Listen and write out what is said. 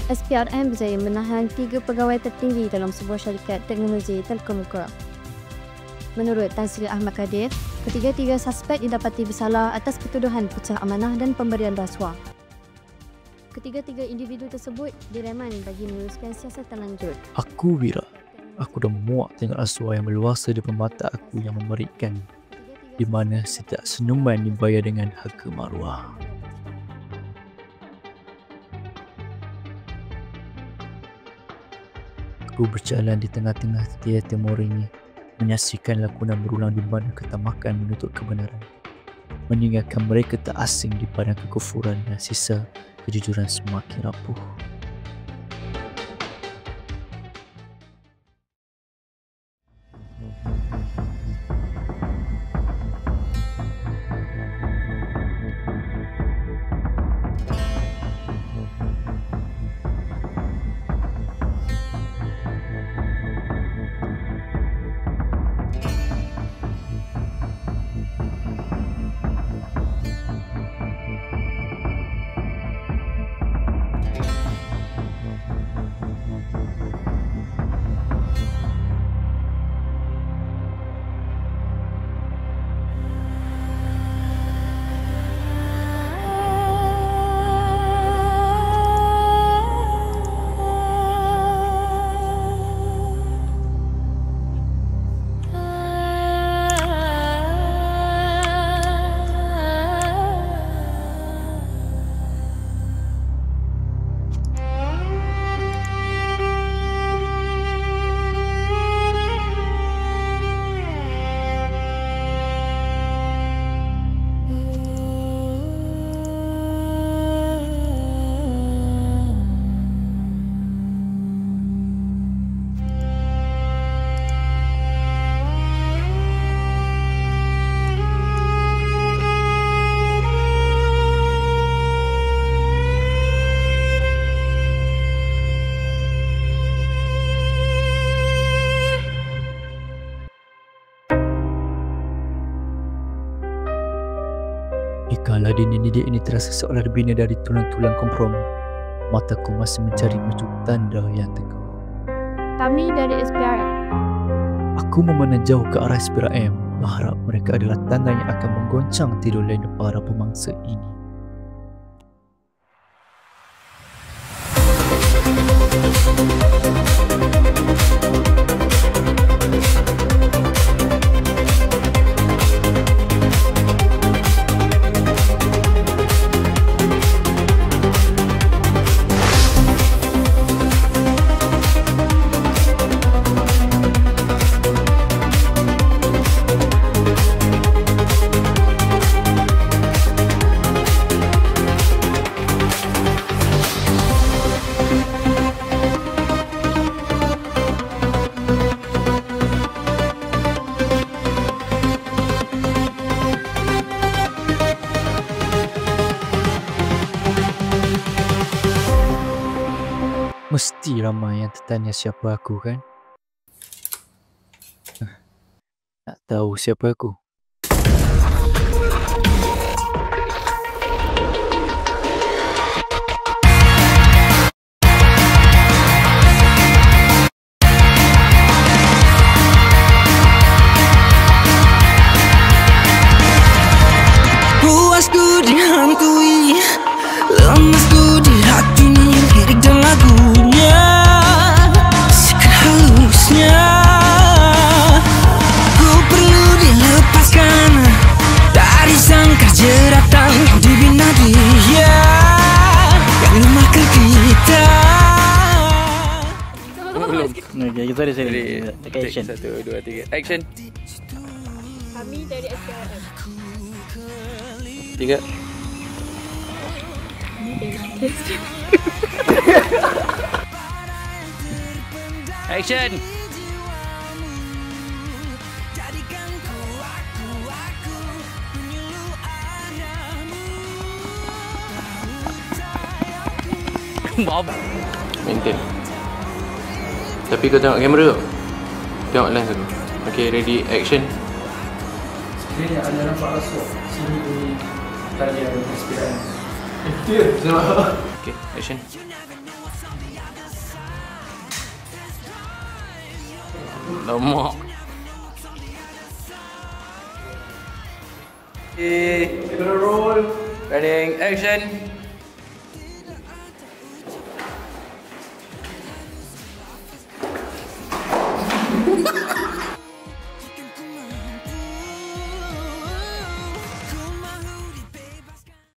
SPRM berjaya menahan 3 pegawai tertinggi dalam sebuah syarikat teknologi telekomunikasi. Menurut Tan Sri Ahmad Kadir, ketiga-tiga suspek didapati bersalah atas ketuduhan pecah amanah dan pemberian rasuah. Ketiga-tiga individu tersebut direman bagi meneruskan siasatan lanjut. Aku Wira. Aku dah muak tengok rasuah yang berluasa di depan mata aku yang memerikan, di mana setiap senyuman dibayar dengan harga maruah. Aku berjalan di tengah-tengah teater Morini, menyaksikan lakonan berulang di mana ketamakan menuntut kebenaran, meninggalkan mereka tak asing di padang kekufuran dan sisa kejujuran semakin rapuh. Jika Aladin ini terasa seolah dibina dari tulang-tulang kompromi, mataku masih mencari mercuk tanda yang teguh. Kami dari SPRM. Aku memandang jauh ke arah SPRM, berharap mereka adalah tanda yang akan menggoncang tidur lena para pemangsa ini. Mesti ramai yang tertanya siapa aku kan? Nak tahu siapa aku? Puasku dihantui, lemasku di hati ini, lirik dan lagunya sekan halusnya. Ku perlu dilepaskan dari sangkar jeratan dibina dia yang lemahkan kita. Belum. Okay, kita ada sini. Take action. 1, 2, 3. Action. Kami dari SPRM. 3. Action. Bob. Maintain. Tapi kau tengok kamera tu. Tengok lens tu. Okay, ready, action. Ini ada nampak rasuah. Sini bunyi talian SPRM. Dia. Okay, action. Lemak. Okay. Camera roll. Ready, action.